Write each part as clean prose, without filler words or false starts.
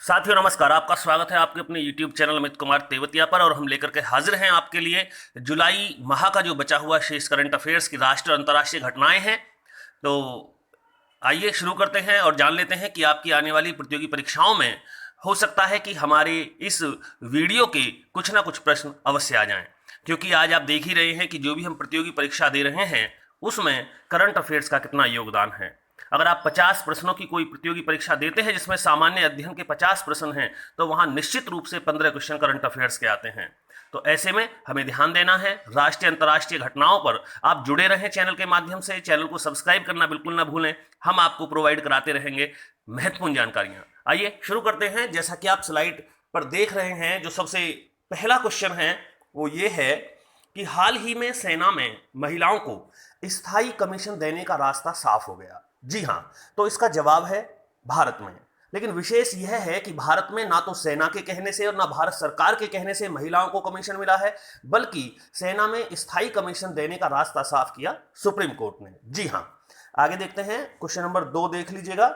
साथियों नमस्कार। आपका स्वागत है आपके अपने YouTube चैनल अमित कुमार तेवतिया पर। और हम लेकर के हाजिर हैं आपके लिए जुलाई माह का जो बचा हुआ शेष करंट अफेयर्स की राष्ट्रीय और अंतर्राष्ट्रीय घटनाएं हैं। तो आइए शुरू करते हैं और जान लेते हैं कि आपकी आने वाली प्रतियोगी परीक्षाओं में हो सकता है कि हमारे इस वीडियो के कुछ ना कुछ प्रश्न अवश्य आ जाएं, क्योंकि आज आप देख ही रहे हैं कि जो भी हम प्रतियोगी परीक्षा दे रहे हैं उसमें करंट अफेयर्स का कितना योगदान है। अगर आप 50 प्रश्नों की कोई प्रतियोगी परीक्षा देते हैं जिसमें सामान्य अध्ययन के 50 प्रश्न हैं, तो वहां निश्चित रूप से 15 क्वेश्चन करंट अफेयर्स के आते हैं। तो ऐसे में हमें ध्यान देना है, राष्ट्रीय अंतर्राष्ट्रीय घटनाओं पर आप जुड़े रहें चैनल के माध्यम से। चैनल को सब्सक्राइब करना बिल्कुल ना भूलें, हम आपको प्रोवाइड कराते रहेंगे महत्वपूर्ण जानकारियां। आइए शुरू करते हैं। जैसा कि आप स्लाइड पर देख रहे हैं, जो सबसे पहला क्वेश्चन है वो ये है कि हाल ही में सेना में महिलाओं को स्थायी कमीशन देने का रास्ता साफ हो गया। जी हां, तो इसका जवाब है भारत में। लेकिन विशेष यह है कि भारत में ना तो सेना के कहने से और ना भारत सरकार के कहने से महिलाओं को कमीशन मिला है, बल्कि सेना में स्थायी कमीशन देने का रास्ता साफ किया सुप्रीम कोर्ट ने। जी हां, आगे देखते हैं। क्वेश्चन नंबर 2 देख लीजिएगा।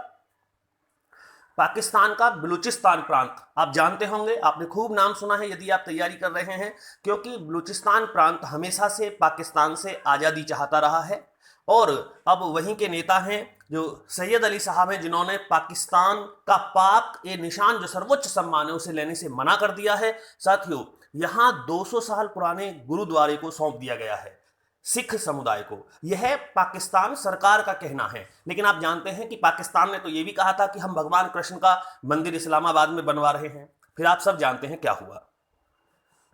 पाकिस्तान का बलूचिस्तान प्रांत आप जानते होंगे, आपने खूब नाम सुना है यदि आप तैयारी कर रहे हैं, क्योंकि बलूचिस्तान प्रांत हमेशा से पाकिस्तान से आज़ादी चाहता रहा है। और अब वहीं के नेता हैं जो सैयद अली साहब हैं, जिन्होंने पाकिस्तान का पाक ए निशान जो सर्वोच्च सम्मान है उसे लेने से मना कर दिया है। साथियों, यहां 200 साल पुराने गुरुद्वारे को सौंप दिया गया है सिख समुदाय को। यह पाकिस्तान सरकार का कहना है, लेकिन आप जानते हैं कि पाकिस्तान ने तो यह भी कहा था कि हम भगवान कृष्ण का मंदिर इस्लामाबाद में बनवा रहे हैं। फिर आप सब जानते हैं क्या हुआ।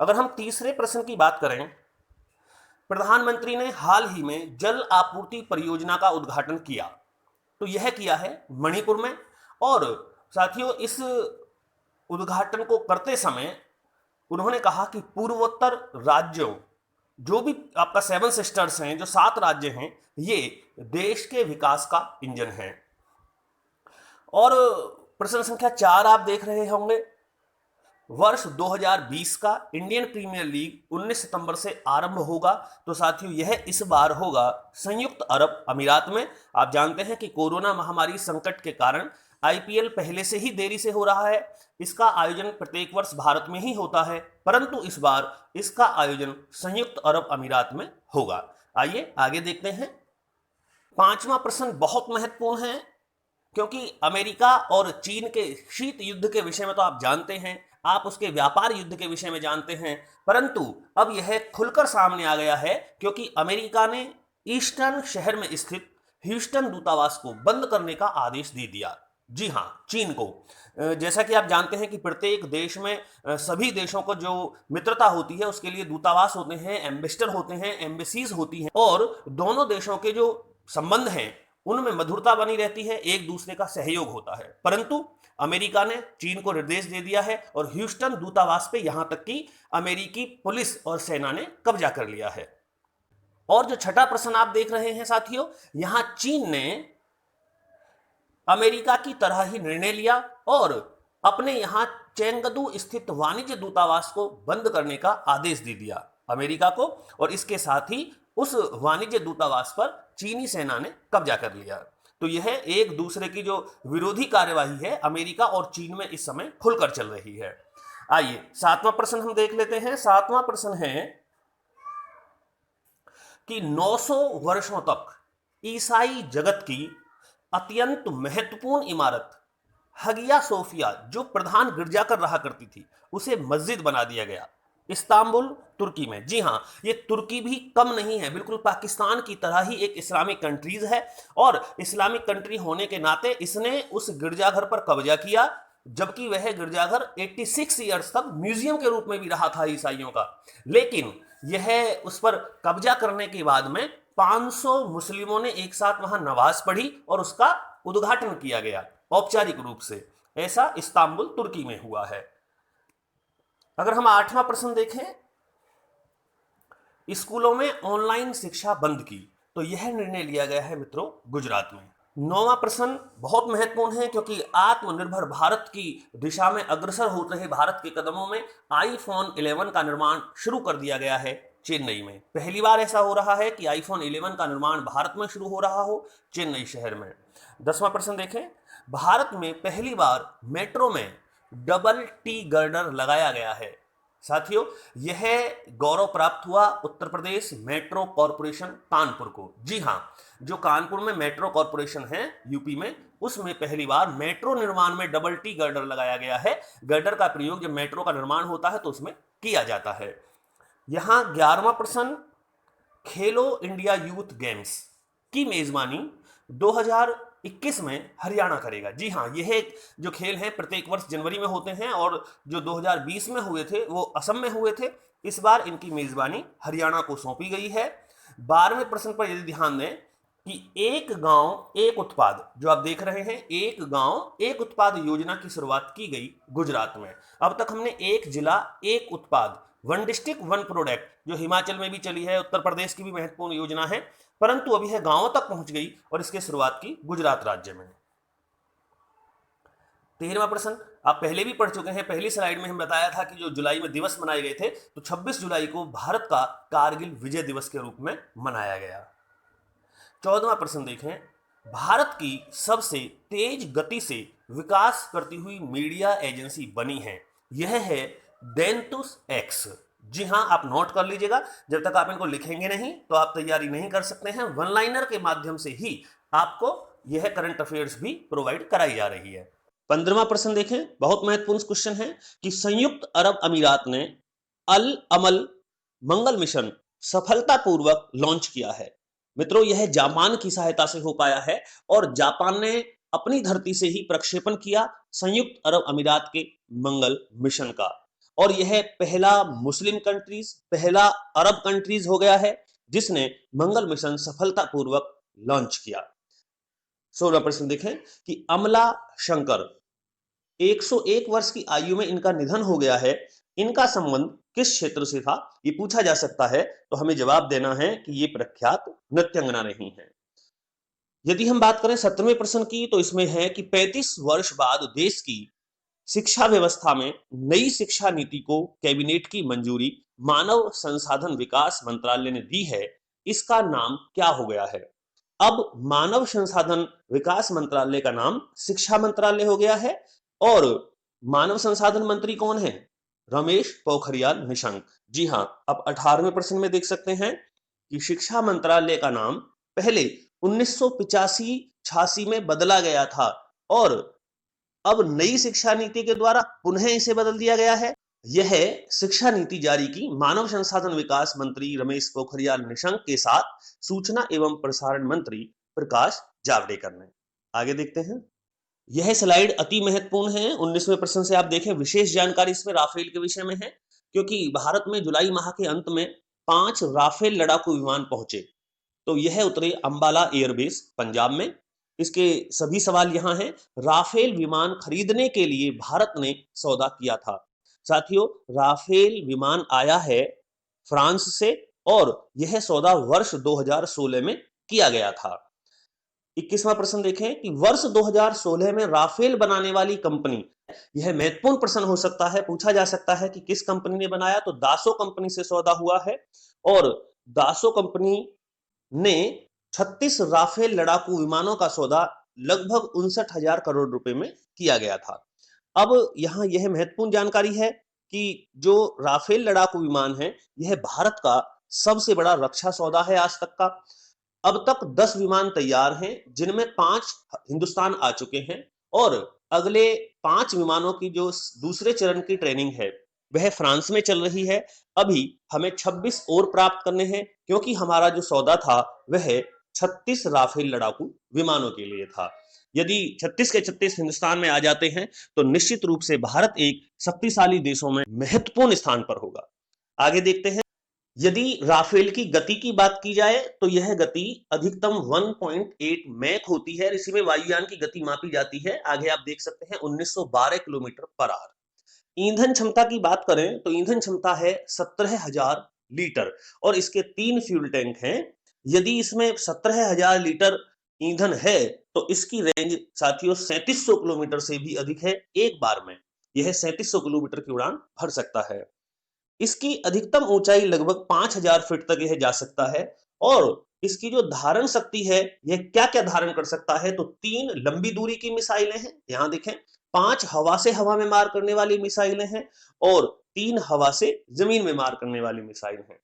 अगर हम तीसरे प्रश्न की बात करें, प्रधानमंत्री ने हाल ही में जल आपूर्ति परियोजना का उद्घाटन किया, तो यह किया है मणिपुर में। और साथियों, इस उद्घाटन को करते समय उन्होंने कहा कि पूर्वोत्तर राज्यों, जो भी आपका 7 सिस्टर्स हैं, जो 7 राज्य हैं, ये देश के विकास का इंजन है। और प्रश्न संख्या 4 आप देख रहे होंगे। वर्ष 2020 का इंडियन प्रीमियर लीग 19 सितंबर से आरंभ होगा। तो साथियों, यह इस बार होगा संयुक्त अरब अमीरात में। आप जानते हैं कि कोरोना महामारी संकट के कारण आईपीएल पहले से ही देरी से हो रहा है। इसका आयोजन प्रत्येक वर्ष भारत में ही होता है, परंतु इस बार इसका आयोजन संयुक्त अरब अमीरात में होगा। आइए आगे देखते हैं। 5वां प्रश्न बहुत महत्वपूर्ण है, क्योंकि अमेरिका और चीन के शीत युद्ध के विषय में तो आप जानते हैं, आप उसके व्यापार युद्ध के विषय में जानते हैं, परंतु अब यह खुलकर सामने आ गया है क्योंकि अमेरिका ने ईस्टर्न शहर में स्थित ह्यूस्टन दूतावास को बंद करने का आदेश दे दिया। जी हां, चीन को। जैसा कि आप जानते हैं कि प्रत्येक देश में सभी देशों को जो मित्रता होती है उसके लिए दूतावास होते हैं, एम्बेसडर होते हैं, एम्बेसीज होती हैं, और दोनों देशों के जो संबंध हैं उनमें मधुरता बनी रहती है, एक दूसरे का सहयोग होता है। परंतु अमेरिका ने चीन को निर्देश दे दिया है और ह्यूस्टन दूतावास पे यहां तक कि अमेरिकी पुलिस और सेना ने कब्जा कर लिया है। और जो छठा प्रश्न आप देख रहे हैं साथियों, यहां चीन ने अमेरिका की तरह ही निर्णय लिया और अपने यहां चेंगदू स्थित वाणिज्य दूतावास को बंद करने का आदेश दे दिया अमेरिका को, और इसके साथ ही उस वाणिज्य दूतावास पर चीनी सेना ने कब्जा कर लिया। तो यह एक दूसरे की जो विरोधी कार्यवाही है अमेरिका और चीन में इस समय खुलकर चल रही है। आइए 7वां प्रश्न हम देख लेते हैं। 7वां प्रश्न है कि 900 वर्षों तक ईसाई जगत की अत्यंत महत्वपूर्ण इमारत हगिया सोफिया, जो प्रधान गिरजाघर रहा करती थी, उसे मस्जिद बना दिया गया इस्तांबुल तुर्की में। जी हां, ये तुर्की भी कम नहीं है, बिल्कुल पाकिस्तान की तरह ही एक इस्लामिक कंट्रीज है, और इस्लामिक कंट्री होने के नाते इसने उस गिरजाघर पर कब्जा किया, जबकि वह गिरजाघर 86 ईयर्स तक म्यूजियम के रूप में भी रहा था ईसाइयों का। लेकिन यह उस पर कब्जा करने के बाद में 500 मुस्लिमों ने एक साथ वहां नमाज पढ़ी और उसका उद्घाटन किया गया औपचारिक रूप से। ऐसा इस्तांबुल तुर्की में हुआ है। अगर हम 8वां प्रश्न देखें, स्कूलों में ऑनलाइन शिक्षा बंद की, तो यह निर्णय लिया गया है मित्रों गुजरात में। 9वां प्रश्न बहुत महत्वपूर्ण है, क्योंकि आत्मनिर्भर भारत की दिशा में अग्रसर हो रहे भारत के कदमों में आईफोन 11 का निर्माण शुरू कर दिया गया है चेन्नई में। पहली बार ऐसा हो रहा है कि आईफोन 11 का निर्माण भारत में शुरू हो रहा हो, चेन्नई शहर में। 10वां प्रश्न देखें, भारत में पहली बार मेट्रो में डबल टी गर्डर लगाया गया है। साथियों, यह गौरव प्राप्त हुआ उत्तर प्रदेश मेट्रो कॉरपोरेशन कानपुर को। जी हाँ, जो कानपुर में मेट्रो कॉरपोरेशन है यूपी में, उसमें पहली बार मेट्रो निर्माण में डबल टी गर्डर लगाया गया है। गर्डर का प्रयोग जब मेट्रो का निर्माण होता है तो उसमें किया जाता है। यहां 11वां प्रश्न, खेलो इंडिया यूथ गेम्स की मेजबानी 2021 में हरियाणा करेगा। जी हाँ, यह जो खेल हैं प्रत्येक वर्ष जनवरी में होते हैं और जो 2020 में हुए थे वो असम में हुए थे। इस बार इनकी मेजबानी हरियाणा को सौंपी गई है। 12वें प्रश्न पर यदि ध्यान दें कि एक गांव एक उत्पाद, जो आप देख रहे हैं, एक गांव एक उत्पाद योजना की शुरुआत की गई गुजरात में। अब तक हमने एक जिला एक उत्पाद, वन डिस्ट्रिक्ट वन प्रोडक्ट, जो हिमाचल में भी चली है, उत्तर प्रदेश की भी महत्वपूर्ण योजना है, परंतु अभी है गांवों तक पहुंच गई और इसकी शुरुआत की गुजरात राज्य में। 13वां प्रश्न आप पहले भी पढ़ चुके हैं। पहली स्लाइड में हम बताया था कि जो जुलाई में दिवस मनाए गए थे, तो 26 जुलाई को भारत का कारगिल विजय दिवस के रूप में मनाया गया। 14वां प्रश्न देखें, भारत की सबसे तेज गति से विकास करती हुई मीडिया एजेंसी बनी है। यह है डेंटुस एक्स। जी हाँ, आप नोट कर लीजिएगा, जब तक आप इनको लिखेंगे नहीं तो आप तैयारी नहीं कर सकते हैं। वन लाइनर के माध्यम से ही आपको यह करंट अफेयर्स भी प्रोवाइड कराई जा रही है। 15वां प्रश्न देखें, बहुत महत्वपूर्ण क्वेश्चन है कि संयुक्त अरब अमीरात ने अल अमल मंगल मिशन सफलतापूर्वक लॉन्च किया है। मित्रों, यह जापान की सहायता से हो पाया है और जापान ने अपनी धरती से ही प्रक्षेपण किया संयुक्त अरब अमीरात के मंगल मिशन का, और यह पहला मुस्लिम कंट्रीज, पहला अरब कंट्रीज हो गया है जिसने मंगल मिशन सफलतापूर्वक लॉन्च किया। 16वां प्रश्न देखें कि अमला शंकर 101 वर्ष की आयु में इनका निधन हो गया है। इनका संबंध किस क्षेत्र से था, ये पूछा जा सकता है, तो हमें जवाब देना है कि ये प्रख्यात नृत्यांगना रही हैं। यदि हम बात करें 17वें प्रश्न की, तो इसमें है कि 35 वर्ष बाद देश की शिक्षा व्यवस्था में नई शिक्षा नीति को कैबिनेट की मंजूरी मानव संसाधन विकास मंत्रालय ने दी है। इसका नाम क्या हो गया है? अब मानव संसाधन विकास मंत्रालय का नाम शिक्षा मंत्रालय हो गया है और मानव संसाधन मंत्री कौन है? रमेश पोखरियाल निशंक। जी हां, अब 18वें प्रश्न में देख सकते हैं कि शिक्षा मंत्रालय का नाम पहले 1985-86 में बदला गया था और अब नई शिक्षा नीति के द्वारा पुनः इसे बदल दिया गया है। यह शिक्षा नीति जारी की मानव संसाधन विकास मंत्री रमेश पोखरियाल निशंक के साथ सूचना एवं प्रसारण मंत्री प्रकाश जावड़ेकर ने। आगे देखते हैं, यह स्लाइड अति महत्वपूर्ण है। 19वें प्रश्न से आप देखें, विशेष जानकारी इसमें राफेल के विषय में है, क्योंकि भारत में जुलाई माह के अंत में 5 राफेल लड़ाकू विमान पहुंचे, तो यह उतरे अंबाला एयरबेस पंजाब में। इसके सभी सवाल यहां हैं। राफेल विमान खरीदने के लिए भारत ने सौदा किया था। साथियों, राफेल विमान आया है फ्रांस से और यह सौदा वर्ष 2016 में किया गया था। 21वां प्रश्न देखें कि वर्ष 2016 में राफेल बनाने वाली कंपनी, यह महत्वपूर्ण प्रश्न हो सकता है, पूछा जा सकता है कि किस कंपनी ने बनाया, तो दासो कंपनी से सौदा हुआ है और दासो कंपनी ने 36 राफेल लड़ाकू विमानों का सौदा लगभग 59,000 करोड़ रुपए में किया गया था। अब यहां यह महत्वपूर्ण जानकारी है कि जो राफेल लड़ाकू विमान है, यह भारत का सबसे बड़ा रक्षा सौदा है आज तक का। अब तक 10 विमान तैयार हैं, जिनमें 5 हिंदुस्तान आ चुके हैं और अगले 5 विमानों की जो दूसरे चरण की ट्रेनिंग है वह फ्रांस में चल रही है। अभी हमें 26 और प्राप्त करने हैं, क्योंकि हमारा जो सौदा था वह 36 राफेल लड़ाकू विमानों के लिए था। यदि 36 के 36 हिंदुस्तान में आ जाते हैं तो निश्चित रूप से भारत एक शक्तिशाली देशों में महत्वपूर्ण स्थान पर होगा। आगे देखते हैं, यदि राफेल की गति की बात की जाए तो यह गति अधिकतम 1.8 मैक होती है। इसी में वायुयान की गति मापी जाती है। आगे आप देख सकते हैं 1912 किलोमीटर पर आवर। ईंधन क्षमता की बात करें तो ईंधन क्षमता है 17,000 लीटर और इसके 3 फ्यूल टैंक हैं। यदि इसमें 17,000 लीटर ईंधन है तो इसकी रेंज साथियों 3700 किलोमीटर से भी अधिक है। एक बार में यह 3700 किलोमीटर की उड़ान भर सकता है। इसकी अधिकतम ऊंचाई लगभग 5,000 फीट तक यह जा सकता है और इसकी जो धारण शक्ति है, यह क्या क्या धारण कर सकता है, तो 3 लंबी दूरी की मिसाइलें हैं। यहां देखें, 5 हवा से हवा में मार करने वाली मिसाइलें हैं और 3 हवा से जमीन में मार करने वाली मिसाइल हैं।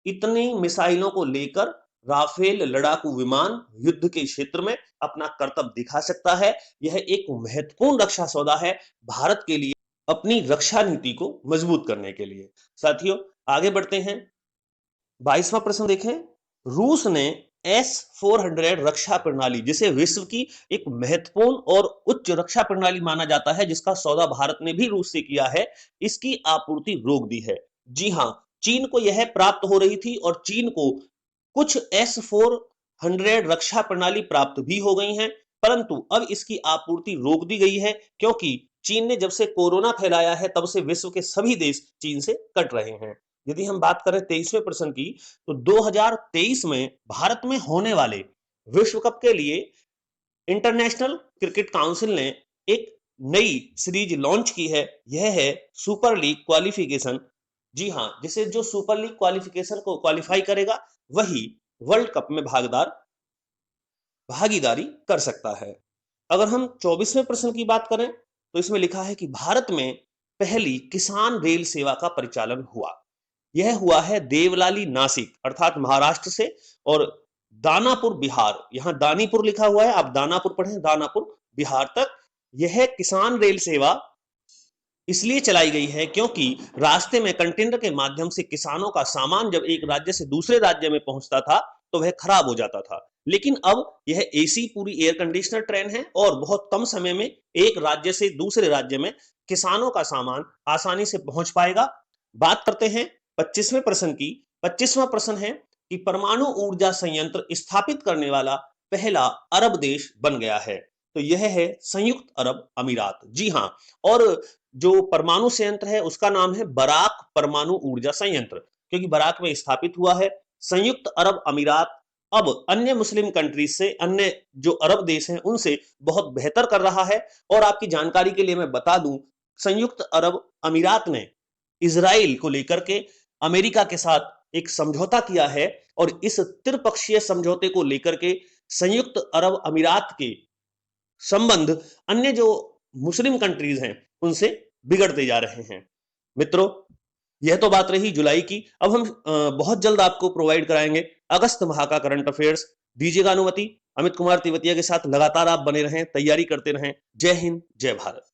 इतनी मिसाइलों को लेकर राफेल लड़ाकू विमान युद्ध के क्षेत्र में अपना करतब दिखा सकता है। यह एक महत्वपूर्ण रक्षा सौदा है भारत के लिए, अपनी रक्षा नीति को मजबूत करने के लिए। साथियों, आगे बढ़ते हैं। 22वां प्रश्न देखें। रूस ने S-400 रक्षा प्रणाली, जिसे विश्व की एक महत्वपूर्ण और उच्च रक्षा प्रणाली माना जाता है, जिसका सौदा भारत ने भी रूस से किया है, इसकी आपूर्ति रोक दी है। जी हां, चीन को यह प्राप्त हो रही थी और चीन को कुछ S-400 रक्षा प्रणाली प्राप्त भी हो गई हैं, परंतु अब इसकी आपूर्ति रोक दी गई है, क्योंकि चीन ने जब से कोरोना फैलाया है तब से विश्व के सभी देश चीन से कट रहे हैं। यदि हम बात करें 23वें प्रश्न की, तो 2023 में भारत में होने वाले विश्व कप के लिए इंटरनेशनल क्रिकेट काउंसिल ने एक नई सीरीज लॉन्च की है। यह है सुपर लीग क्वालिफिकेशन। जी हां, जिसे जो सुपर लीग क्वालिफिकेशन को क्वालिफाई करेगा वही वर्ल्ड कप में भागीदारी कर सकता है। अगर हम 24वें प्रश्न की बात करें, तो इसमें लिखा है कि भारत में पहली किसान रेल सेवा का परिचालन हुआ। यह हुआ है देवलाली नासिक अर्थात महाराष्ट्र से और दानापुर बिहार, यहां दानीपुर लिखा हुआ है, आप दानापुर पढ़ें, दानापुर बिहार तक यह किसान रेल सेवा इसलिए चलाई गई है क्योंकि रास्ते में कंटेनर के माध्यम से किसानों का सामान जब एक राज्य से दूसरे राज्य में पहुंचता था तो वह खराब हो जाता था। लेकिन अब यह एसी पूरी एयर कंडीशनर ट्रेन है और बहुत कम समय में एक राज्य से दूसरे राज्य में किसानों का सामान आसानी से पहुंच पाएगा। बात करते हैं 25वें प्रश्न की। 25वां प्रश्न है कि परमाणु ऊर्जा संयंत्र स्थापित करने वाला पहला अरब देश बन गया है। तो यह है संयुक्त अरब अमीरात। जी हां, और जो परमाणु संयंत्र है उसका नाम है बराक परमाणु ऊर्जा संयंत्र, क्योंकि बराक में स्थापित हुआ है। संयुक्त अरब अमीरात अब अन्य मुस्लिम कंट्रीज से, अन्य जो अरब देश हैं उनसे बहुत बेहतर कर रहा है। और आपकी जानकारी के लिए मैं बता दूं, संयुक्त अरब अमीरात ने इजराइल को लेकर के अमेरिका के साथ एक समझौता किया है और इस त्रिपक्षीय समझौते को लेकर के संयुक्त अरब अमीरात के संबंध अन्य जो मुस्लिम कंट्रीज हैं उनसे बिगड़ते जा रहे हैं। मित्रों, यह तो बात रही जुलाई की। अब हम बहुत जल्द आपको प्रोवाइड कराएंगे अगस्त माह का करंट अफेयर्स। दीजिएगा अनुमति। अमित कुमार तिवतिया के साथ लगातार आप बने रहें, तैयारी करते रहें। जय हिंद, जय भारत।